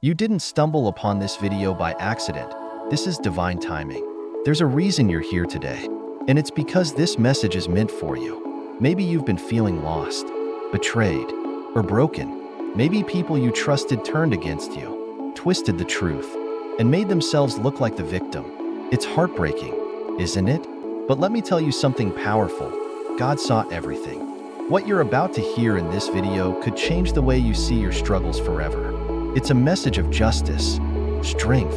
You didn't stumble upon this video by accident. This is divine timing. There's a reason you're here today, and it's because this message is meant for you. Maybe you've been feeling lost, betrayed, or broken. Maybe people you trusted turned against you, twisted the truth, and made themselves look like the victim. It's heartbreaking, isn't it? But let me tell you something powerful. God saw everything. What you're about to hear in this video could change the way you see your struggles forever. It's a message of justice, strength,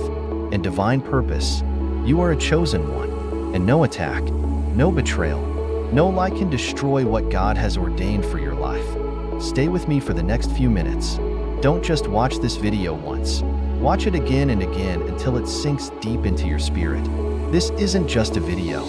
and divine purpose. You are a chosen one, and no attack, no betrayal, no lie can destroy what God has ordained for your life. Stay with me for the next few minutes. Don't just watch this video once. Watch it again and again until it sinks deep into your spirit. This isn't just a video.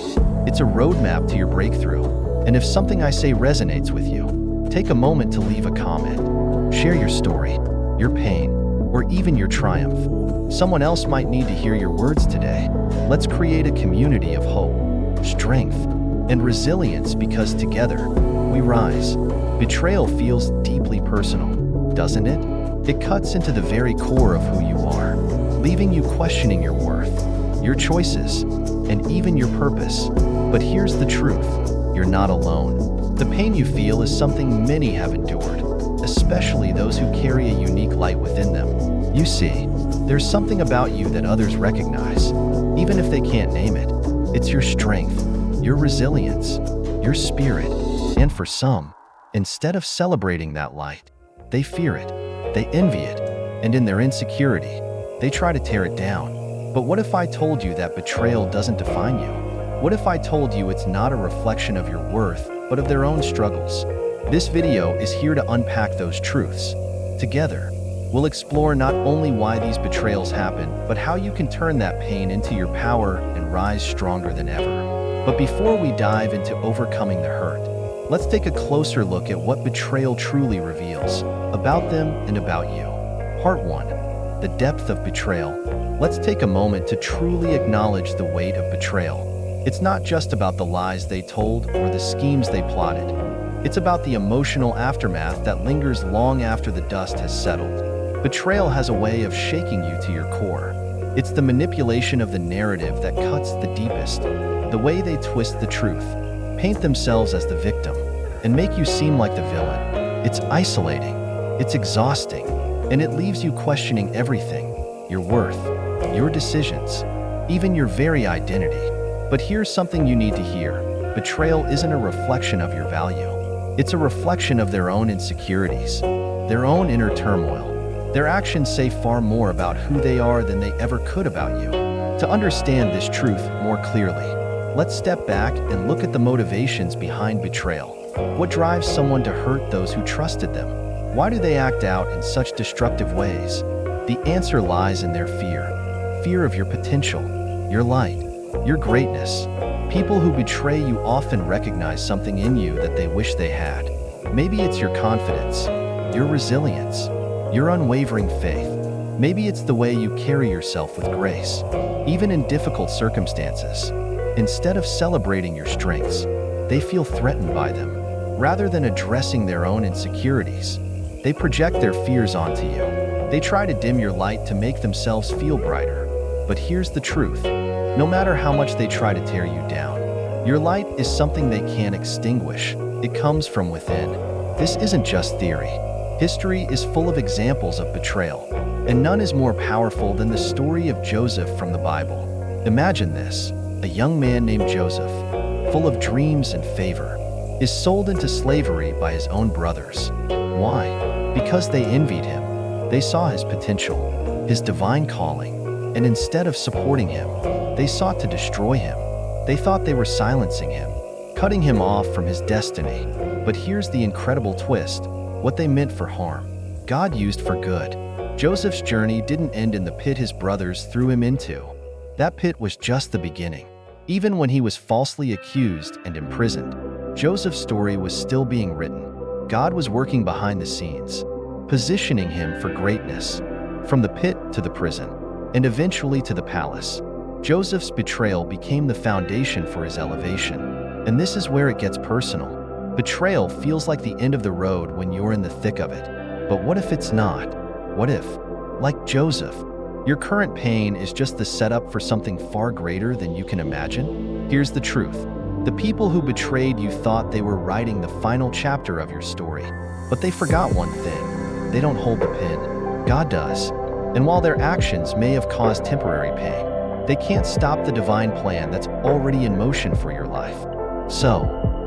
It's a roadmap to your breakthrough. And if something I say resonates with you, take a moment to leave a comment. Share your story, your pain, or even your triumph. Someone else might need to hear your words today. Let's create a community of hope, strength, and resilience because together, we rise. Betrayal feels deeply personal, doesn't it? It cuts into the very core of who you are, leaving you questioning your worth, your choices, and even your purpose. But here's the truth. You're not alone. The pain you feel is something many have endured, especially those who carry a unique light within them. You see, there's something about you that others recognize, even if they can't name it. It's your strength, your resilience, your spirit, and for some, instead of celebrating that light, they fear it, they envy it, and in their insecurity, they try to tear it down. But what if I told you that betrayal doesn't define you? What if I told you it's not a reflection of your worth, but of their own struggles? This video is here to unpack those truths. Together, we'll explore not only why these betrayals happen, but how you can turn that pain into your power and rise stronger than ever. But before we dive into overcoming the hurt, let's take a closer look at what betrayal truly reveals about them and about you. Part 1. The depth of betrayal. Let's take a moment to truly acknowledge the weight of betrayal. It's not just about the lies they told or the schemes they plotted. It's about the emotional aftermath that lingers long after the dust has settled. Betrayal has a way of shaking you to your core. It's the manipulation of the narrative that cuts the deepest, the way they twist the truth, paint themselves as the victim, and make you seem like the villain. It's isolating, it's exhausting, and it leaves you questioning everything, your worth, your decisions, even your very identity. But here's something you need to hear. Betrayal isn't a reflection of your value. It's a reflection of their own insecurities, their own inner turmoil. Their actions say far more about who they are than they ever could about you. To understand this truth more clearly, let's step back and look at the motivations behind betrayal. What drives someone to hurt those who trusted them? Why do they act out in such destructive ways? The answer lies in their fear. Fear of your potential, your light, your greatness. People who betray you often recognize something in you that they wish they had. Maybe it's your confidence, your resilience, your unwavering faith. Maybe it's the way you carry yourself with grace, even in difficult circumstances. Instead of celebrating your strengths, they feel threatened by them. Rather than addressing their own insecurities, they project their fears onto you. They try to dim your light to make themselves feel brighter. But here's the truth. No matter how much they try to tear you down, your light is something they can't extinguish. It comes from within. This isn't just theory. History is full of examples of betrayal, and none is more powerful than the story of Joseph from the Bible. Imagine this: a young man named Joseph, full of dreams and favor, is sold into slavery by his own brothers. Why? Because they envied him. They saw his potential, his divine calling, and instead of supporting him, they sought to destroy him. They thought they were silencing him, cutting him off from his destiny. But here's the incredible twist: what they meant for harm, God used for good. Joseph's journey didn't end in the pit his brothers threw him into. That pit was just the beginning. Even when he was falsely accused and imprisoned, Joseph's story was still being written. God was working behind the scenes, positioning him for greatness. From the pit to the prison, and eventually to the palace, Joseph's betrayal became the foundation for his elevation. And this is where it gets personal. Betrayal feels like the end of the road when you're in the thick of it. But what if it's not? What if Like Joseph, your current pain is just the setup for something far greater than you can imagine. Here's the truth. The people who betrayed you thought they were writing the final chapter of your story, but they forgot one thing. They don't hold the pen. God does. And while their actions may have caused temporary pain, they can't stop the divine plan that's already in motion for your life. So,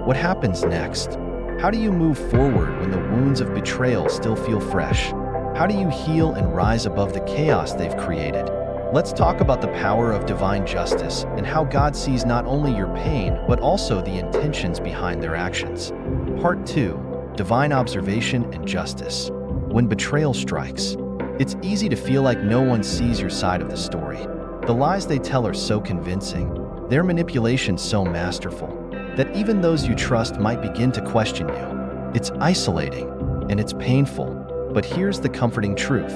what happens next? How do you move forward when the wounds of betrayal still feel fresh? How do you heal and rise above the chaos they've created? Let's talk about the power of divine justice and how God sees not only your pain, but also the intentions behind their actions. Part 2. Divine observation and justice. When betrayal strikes, it's easy to feel like no one sees your side of the story. The lies they tell are so convincing, their manipulation so masterful, that even those you trust might begin to question you. It's isolating, and it's painful, but here's the comforting truth.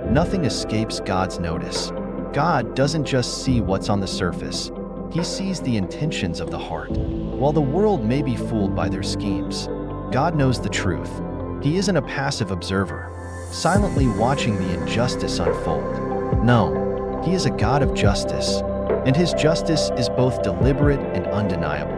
Nothing escapes God's notice. God doesn't just see what's on the surface. He sees the intentions of the heart. While the world may be fooled by their schemes, God knows the truth. He isn't a passive observer, silently watching the injustice unfold. No, He is a God of justice, and His justice is both deliberate and undeniable.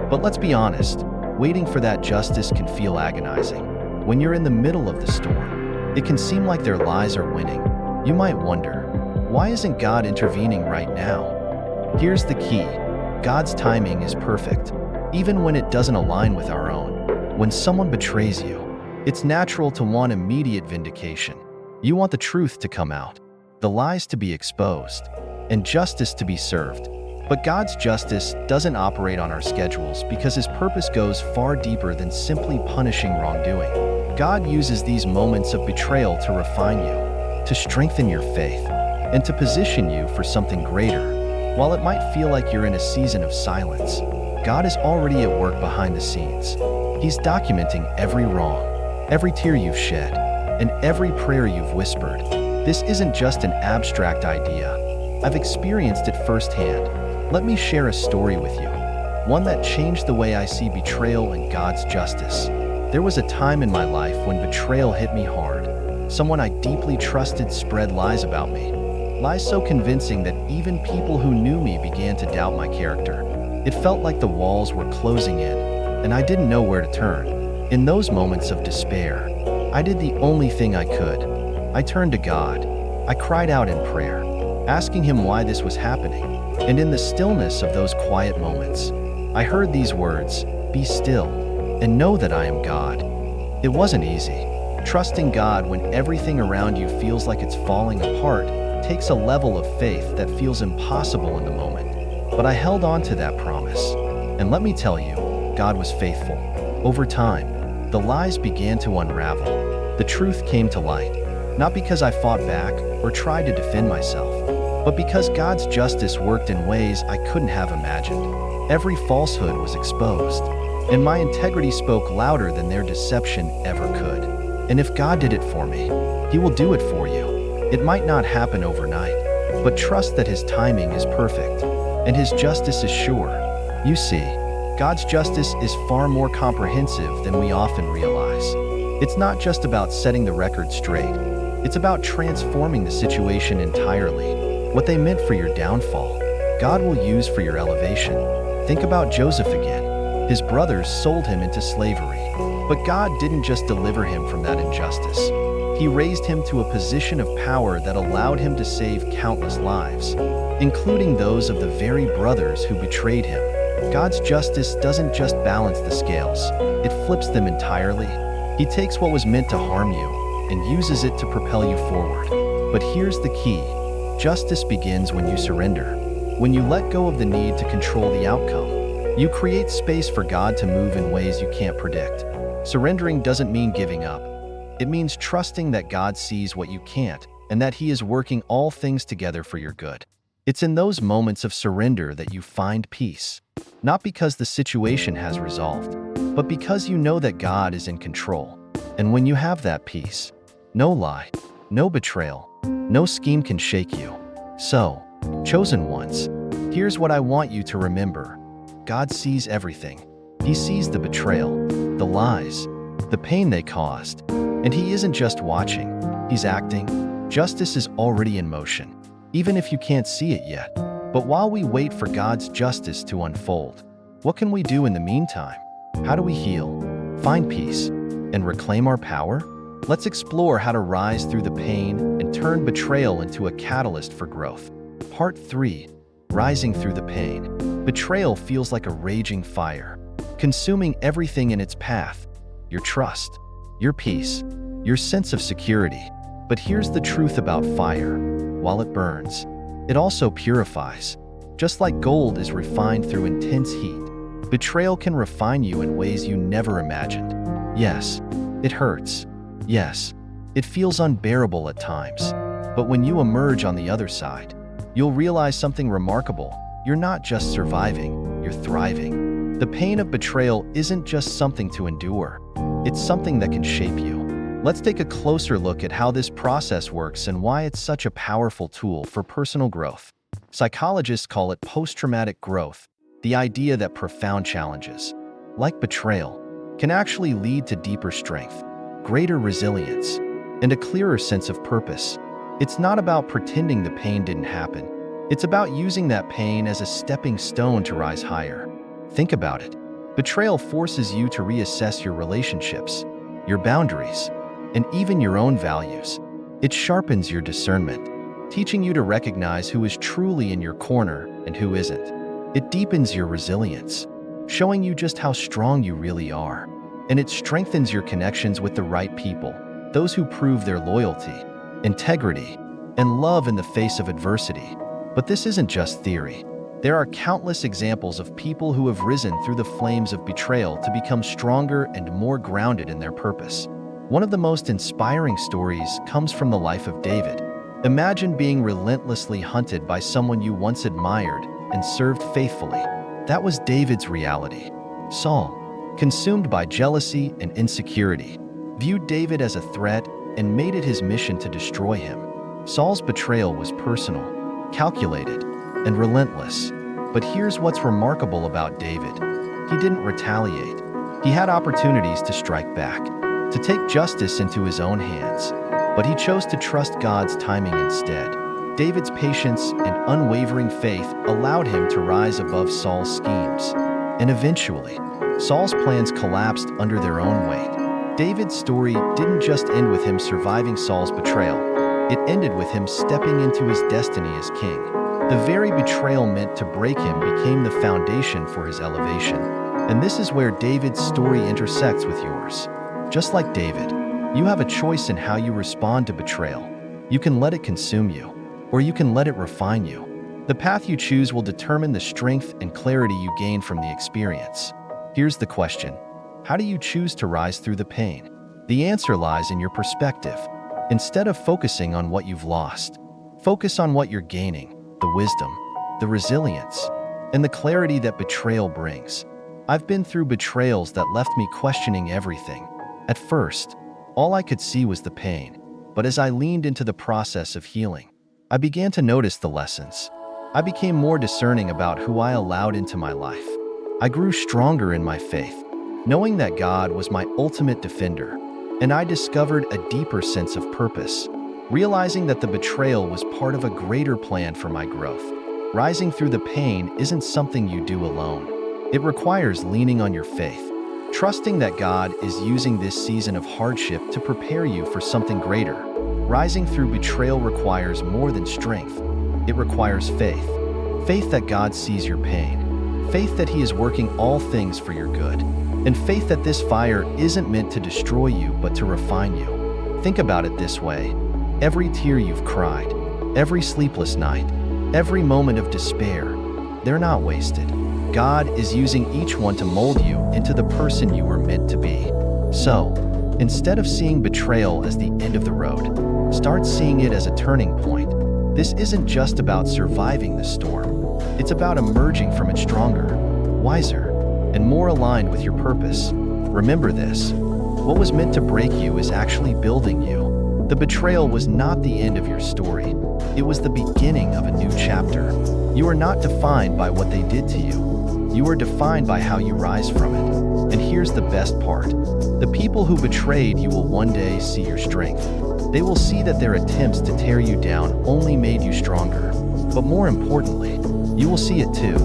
But let's be honest, waiting for that justice can feel agonizing. When you're in the middle of the storm, it can seem like their lies are winning. You might wonder, why isn't God intervening right now? Here's the key. God's timing is perfect, even when it doesn't align with our own. When someone betrays you, it's natural to want immediate vindication. You want the truth to come out, the lies to be exposed, and justice to be served. But God's justice doesn't operate on our schedules because His purpose goes far deeper than simply punishing wrongdoing. God uses these moments of betrayal to refine you, to strengthen your faith, and to position you for something greater. While it might feel like you're in a season of silence, God is already at work behind the scenes. He's documenting every wrong, every tear you've shed, and every prayer you've whispered. This isn't just an abstract idea. I've experienced it firsthand. Let me share a story with you, one that changed the way I see betrayal and God's justice. There was a time in my life when betrayal hit me hard. Someone I deeply trusted spread lies about me. Lies so convincing that even people who knew me began to doubt my character. It felt like the walls were closing in, and I didn't know where to turn. In those moments of despair, I did the only thing I could. I turned to God. I cried out in prayer, asking Him why this was happening. And in the stillness of those quiet moments, I heard these words, "Be still, and know that I am God." It wasn't easy. Trusting God when everything around you feels like it's falling apart takes a level of faith that feels impossible in the moment. But I held on to that promise. And let me tell you, God was faithful. Over time, the lies began to unravel. The truth came to light, not because I fought back or tried to defend myself, but because God's justice worked in ways I couldn't have imagined. Every falsehood was exposed, and my integrity spoke louder than their deception ever could. And if God did it for me, He will do it for you. It might not happen overnight, but trust that His timing is perfect, and His justice is sure. You see, God's justice is far more comprehensive than we often realize. It's not just about setting the record straight. It's about transforming the situation entirely. What they meant for your downfall, God will use for your elevation. Think about Joseph again. His brothers sold him into slavery, but God didn't just deliver him from that injustice. He raised him to a position of power that allowed him to save countless lives, including those of the very brothers who betrayed him. God's justice doesn't just balance the scales, it flips them entirely. He takes what was meant to harm you and uses it to propel you forward. But here's the key. Justice begins when you surrender. When you let go of the need to control the outcome, you create space for God to move in ways you can't predict. Surrendering doesn't mean giving up. It means trusting that God sees what you can't and that He is working all things together for your good. It's in those moments of surrender that you find peace, not because the situation has resolved, but because you know that God is in control. And when you have that peace, no lie, no betrayal, no scheme can shake you. So, chosen ones, here's what I want you to remember. God sees everything. He sees the betrayal, the lies, the pain they caused, and He isn't just watching, He's acting. Justice is already in motion, even if you can't see it yet. But while we wait for God's justice to unfold, what can we do in the meantime? How do we heal, find peace, and reclaim our power? Let's explore how to rise through the pain and turn betrayal into a catalyst for growth. Part 3. Rising through the pain. Betrayal feels like a raging fire, consuming everything in its path: your trust, your peace, your sense of security. But here's the truth about fire: while it burns, it also purifies. Just like gold is refined through intense heat, betrayal can refine you in ways you never imagined. Yes, it hurts. Yes, it feels unbearable at times. But when you emerge on the other side, you'll realize something remarkable. You're not just surviving, you're thriving. The pain of betrayal isn't just something to endure. It's something that can shape you. Let's take a closer look at how this process works and why it's such a powerful tool for personal growth. Psychologists call it post-traumatic growth, the idea that profound challenges, like betrayal, can actually lead to deeper strength, greater resilience, and a clearer sense of purpose. It's not about pretending the pain didn't happen. It's about using that pain as a stepping stone to rise higher. Think about it. Betrayal forces you to reassess your relationships, your boundaries, and even your own values. It sharpens your discernment, teaching you to recognize who is truly in your corner and who isn't. It deepens your resilience, showing you just how strong you really are. And it strengthens your connections with the right people, those who prove their loyalty, integrity, and love in the face of adversity. But this isn't just theory. There are countless examples of people who have risen through the flames of betrayal to become stronger and more grounded in their purpose. One of the most inspiring stories comes from the life of David. Imagine being relentlessly hunted by someone you once admired and served faithfully. That was David's reality. Saul, consumed by jealousy and insecurity, viewed David as a threat and made it his mission to destroy him. Saul's betrayal was personal, calculated, and relentless. But here's what's remarkable about David. He didn't retaliate. He had opportunities to strike back, to take justice into his own hands, but he chose to trust God's timing instead. David's patience and unwavering faith allowed him to rise above Saul's schemes, and eventually, Saul's plans collapsed under their own weight. David's story didn't just end with him surviving Saul's betrayal. It ended with him stepping into his destiny as king. The very betrayal meant to break him became the foundation for his elevation. And this is where David's story intersects with yours. Just like David, you have a choice in how you respond to betrayal. You can let it consume you, or you can let it refine you. The path you choose will determine the strength and clarity you gain from the experience. Here's the question: how do you choose to rise through the pain? The answer lies in your perspective. Instead of focusing on what you've lost, focus on what you're gaining: the wisdom, the resilience, and the clarity that betrayal brings. I've been through betrayals that left me questioning everything. At first, all I could see was the pain. But as I leaned into the process of healing, I began to notice the lessons. I became more discerning about who I allowed into my life. I grew stronger in my faith, knowing that God was my ultimate defender, and I discovered a deeper sense of purpose, realizing that the betrayal was part of a greater plan for my growth. Rising through the pain isn't something you do alone. It requires leaning on your faith, trusting that God is using this season of hardship to prepare you for something greater. Rising through betrayal requires more than strength. It requires faith. Faith that God sees your pain. Faith that He is working all things for your good. And faith that this fire isn't meant to destroy you, but to refine you. Think about it this way: every tear you've cried, every sleepless night, every moment of despair, they're not wasted. God is using each one to mold you into the person you were meant to be. So, instead of seeing betrayal as the end of the road, start seeing it as a turning point. This isn't just about surviving the storm. It's about emerging from it stronger, wiser, and more aligned with your purpose. Remember this: what was meant to break you is actually building you. The betrayal was not the end of your story. It was the beginning of a new chapter. You are not defined by what they did to you. You are defined by how you rise from it. And here's the best part: the people who betrayed you will one day see your strength. They will see that their attempts to tear you down only made you stronger. But more importantly, you will see it too.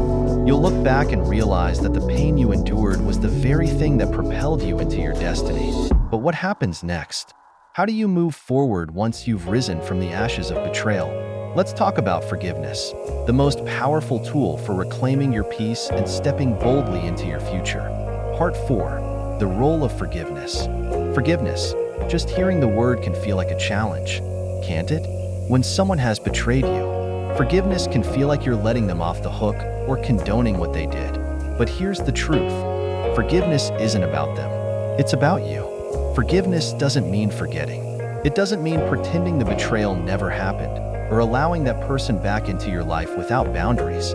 You'll look back and realize that the pain you endured was the very thing that propelled you into your destiny. But what happens next? How do you move forward once you've risen from the ashes of betrayal? Let's talk about forgiveness, the most powerful tool for reclaiming your peace and stepping boldly into your future. Part 4. The role of forgiveness. Forgiveness. Just hearing the word can feel like a challenge, can't it? When someone has betrayed you, forgiveness can feel like you're letting them off the hook or condoning what they did. But here's the truth. Forgiveness isn't about them. It's about you. Forgiveness doesn't mean forgetting. It doesn't mean pretending the betrayal never happened or allowing that person back into your life without boundaries.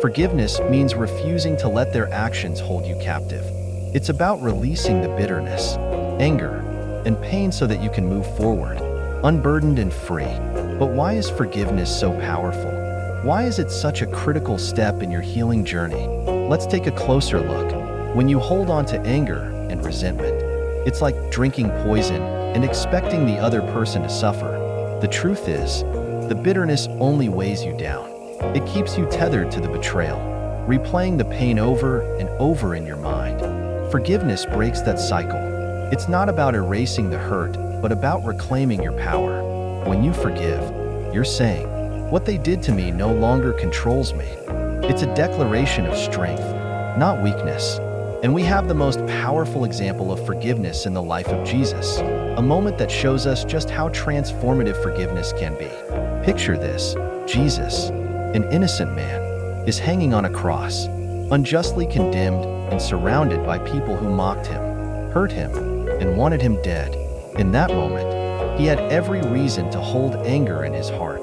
Forgiveness means refusing to let their actions hold you captive. It's about releasing the bitterness, anger, and pain so that you can move forward, unburdened and free. But why is forgiveness so powerful? Why is it such a critical step in your healing journey? Let's take a closer look. When you hold on to anger and resentment, it's like drinking poison and expecting the other person to suffer. The truth is, the bitterness only weighs you down. It keeps you tethered to the betrayal, replaying the pain over and over in your mind. Forgiveness breaks that cycle. It's not about erasing the hurt, but about reclaiming your power. When you forgive, you're saying, "What they did to me no longer controls me." It's a declaration of strength, not weakness. And we have the most powerful example of forgiveness in the life of Jesus, a moment that shows us just how transformative forgiveness can be. Picture this: Jesus, an innocent man, is hanging on a cross, unjustly condemned and surrounded by people who mocked him, hurt him, and wanted him dead. In that moment, he had every reason to hold anger in his heart.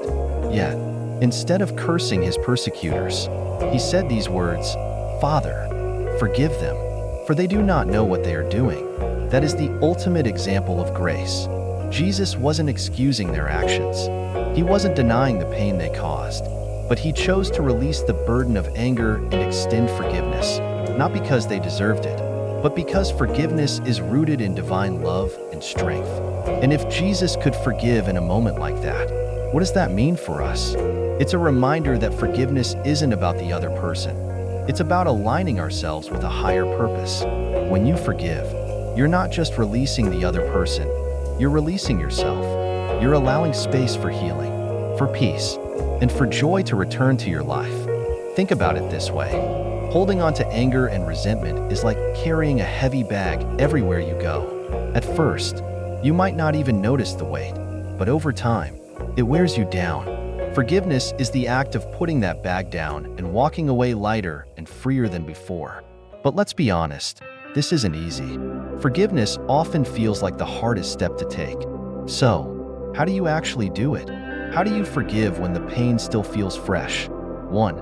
Yet, instead of cursing his persecutors, he said these words, "Father, forgive them, for they do not know what they are doing." That is the ultimate example of grace. Jesus wasn't excusing their actions. He wasn't denying the pain they caused, but he chose to release the burden of anger and extend forgiveness, not because they deserved it, but because forgiveness is rooted in divine love and strength. And if Jesus could forgive in a moment like that, what does that mean for us? It's a reminder that forgiveness isn't about the other person. It's about aligning ourselves with a higher purpose. When you forgive, you're not just releasing the other person, you're releasing yourself. You're allowing space for healing, for peace, and for joy to return to your life. Think about it this way. Holding on to anger and resentment is like carrying a heavy bag everywhere you go. At first, you might not even notice the weight, but over time, it wears you down. Forgiveness is the act of putting that bag down and walking away lighter and freer than before. But let's be honest, this isn't easy. Forgiveness often feels like the hardest step to take. So, how do you actually do it? How do you forgive when the pain still feels fresh? 1.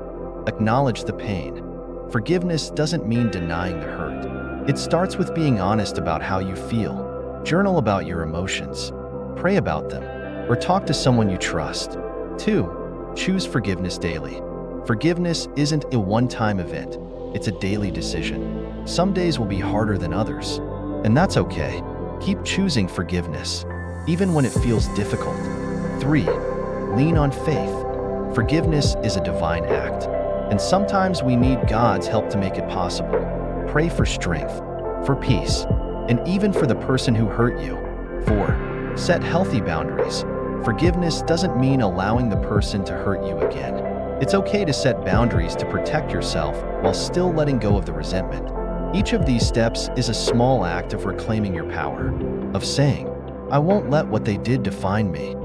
Acknowledge the pain. Forgiveness doesn't mean denying the hurt. It starts with being honest about how you feel. Journal about your emotions. Pray about them, or talk to someone you trust. 2. Choose forgiveness daily. Forgiveness isn't a one-time event. It's a daily decision. Some days will be harder than others, and that's okay. Keep choosing forgiveness, even when it feels difficult. 3. Lean on faith. Forgiveness is a divine act, and sometimes we need God's help to make it possible. Pray for strength, for peace, and even for the person who hurt you. 4. Set healthy boundaries. Forgiveness doesn't mean allowing the person to hurt you again. It's okay to set boundaries to protect yourself while still letting go of the resentment. Each of these steps is a small act of reclaiming your power, of saying, "I won't let what they did define me."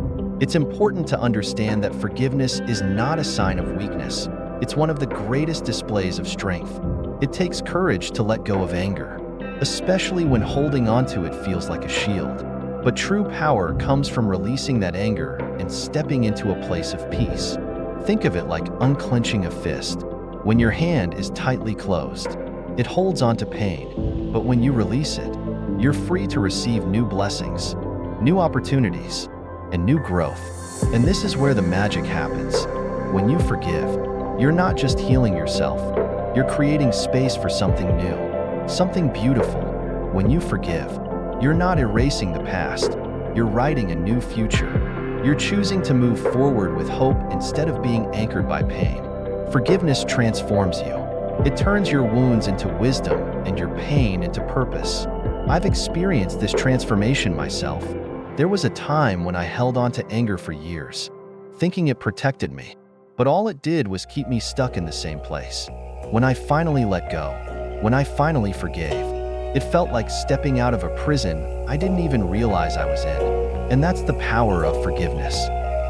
It's important to understand that forgiveness is not a sign of weakness. It's one of the greatest displays of strength. It takes courage to let go of anger, especially when holding onto it feels like a shield. But true power comes from releasing that anger and stepping into a place of peace. Think of it like unclenching a fist. When your hand is tightly closed, it holds onto pain, but when you release it, you're free to receive new blessings, new opportunities, and new growth. And this is where the magic happens. When you forgive, you're not just healing yourself, you're creating space for something new, something beautiful. When you forgive, you're not erasing the past, You're writing a new future. You're choosing to move forward with hope instead of being anchored by pain. Forgiveness transforms you. It turns your wounds into wisdom and your pain into purpose. I've experienced this transformation myself. There was a time when I held on to anger for years, thinking it protected me, but all it did was keep me stuck in the same place. When I finally let go, when I finally forgave, it felt like stepping out of a prison I didn't even realize I was in. And that's the power of forgiveness.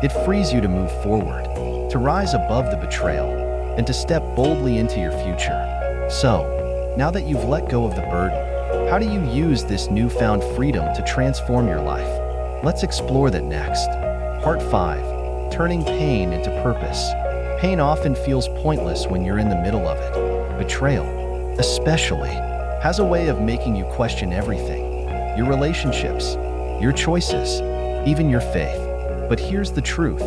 It frees you to move forward, to rise above the betrayal, and to step boldly into your future. So, now that you've let go of the burden, how do you use this newfound freedom to transform your life? Let's explore that next. Part 5. Turning pain into purpose. Pain often feels pointless when you're in the middle of it. Betrayal, especially, has a way of making you question everything. Your relationships, your choices, even your faith. But here's the truth.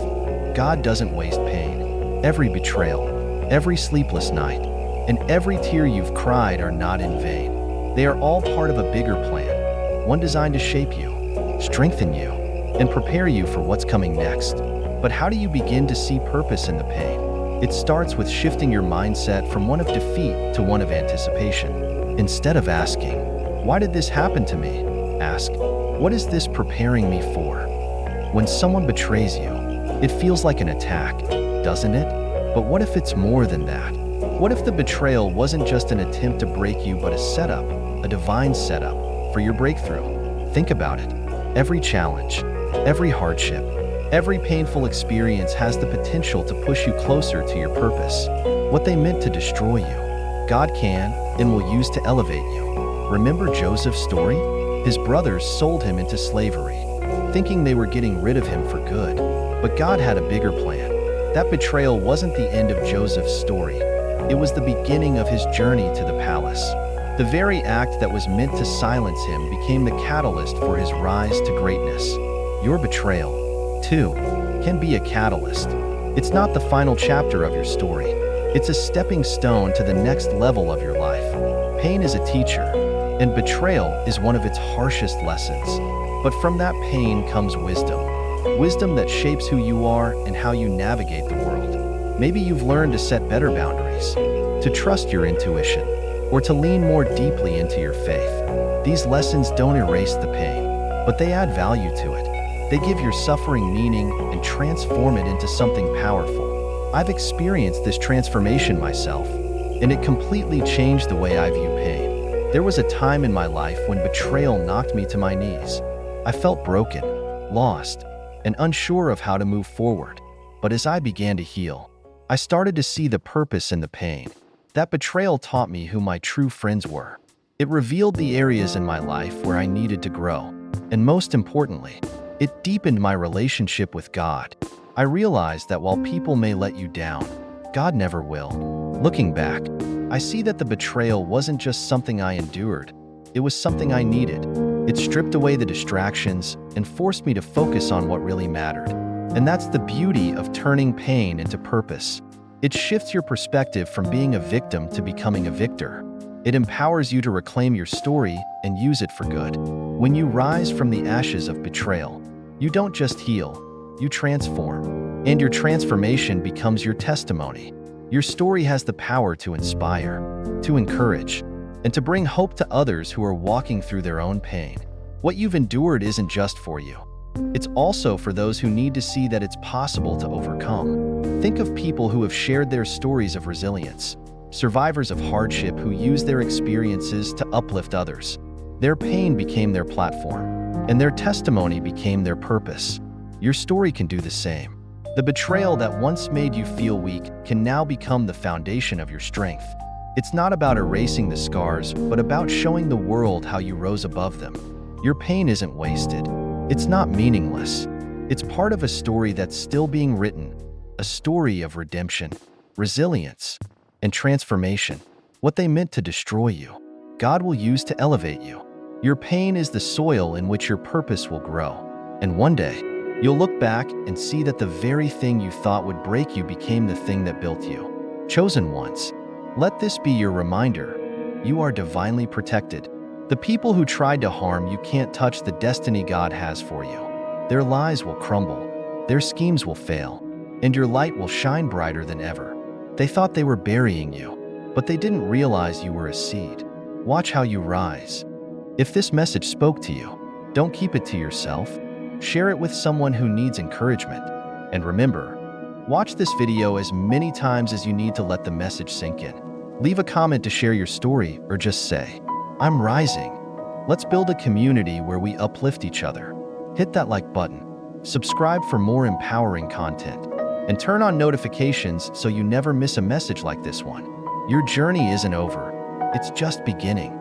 God doesn't waste pain. Every betrayal, every sleepless night, and every tear you've cried are not in vain. They are all part of a bigger plan, one designed to shape you, strengthen you, and prepare you for what's coming next. But how do you begin to see purpose in the pain? It starts with shifting your mindset from one of defeat to one of anticipation. Instead of asking, "Why did this happen to me?" ask, "What is this preparing me for?" When someone betrays you, it feels like an attack, doesn't it? But what if it's more than that? What if the betrayal wasn't just an attempt to break you, but a setup, a divine setup, for your breakthrough? Think about it. Every challenge, every hardship, every painful experience has the potential to push you closer to your purpose. What they meant to destroy you, God can and will use to elevate you. Remember Joseph's story? His brothers sold him into slavery, thinking they were getting rid of him for good. But God had a bigger plan. That betrayal wasn't the end of Joseph's story. It was the beginning of his journey to the palace. The very act that was meant to silence him became the catalyst for his rise to greatness. Your betrayal, too, can be a catalyst. It's not the final chapter of your story. It's a stepping stone to the next level of your life. Pain is a teacher, and betrayal is one of its harshest lessons. But from that pain comes wisdom. Wisdom that shapes who you are and how you navigate the world. Maybe you've learned to set better boundaries, to trust your intuition, or to lean more deeply into your faith. These lessons don't erase the pain, but they add value to it. They give your suffering meaning and transform it into something powerful. I've experienced this transformation myself, and it completely changed the way I view pain. There was a time in my life when betrayal knocked me to my knees. I felt broken, lost, and unsure of how to move forward. But as I began to heal, I started to see the purpose in the pain. That betrayal taught me who my true friends were. It revealed the areas in my life where I needed to grow. And most importantly, it deepened my relationship with God. I realized that while people may let you down, God never will. Looking back, I see that the betrayal wasn't just something I endured. It was something I needed. It stripped away the distractions and forced me to focus on what really mattered. And that's the beauty of turning pain into purpose. It shifts your perspective from being a victim to becoming a victor. It empowers you to reclaim your story and use it for good. When you rise from the ashes of betrayal, you don't just heal, you transform. And your transformation becomes your testimony. Your story has the power to inspire, to encourage, and to bring hope to others who are walking through their own pain. What you've endured isn't just for you. It's also for those who need to see that it's possible to overcome. Think of people who have shared their stories of resilience, survivors of hardship who use their experiences to uplift others. Their pain became their platform, and their testimony became their purpose. Your story can do the same. The betrayal that once made you feel weak can now become the foundation of your strength. It's not about erasing the scars, but about showing the world how you rose above them. Your pain isn't wasted. It's not meaningless. It's part of a story that's still being written, a story of redemption, resilience, and transformation. What they meant to destroy you, God will use to elevate you. Your pain is the soil in which your purpose will grow. And one day, you'll look back and see that the very thing you thought would break you became the thing that built you. Chosen ones, let this be your reminder. You are divinely protected. The people who tried to harm you can't touch the destiny God has for you. Their lies will crumble, their schemes will fail, and your light will shine brighter than ever. They thought they were burying you, but they didn't realize you were a seed. Watch how you rise. If this message spoke to you, don't keep it to yourself. Share it with someone who needs encouragement. And remember, watch this video as many times as you need to let the message sink in. Leave a comment to share your story or just say, "I'm rising." Let's build a community where we uplift each other. Hit that like button, subscribe for more empowering content, and turn on notifications so you never miss a message like this one. Your journey isn't over, it's just beginning.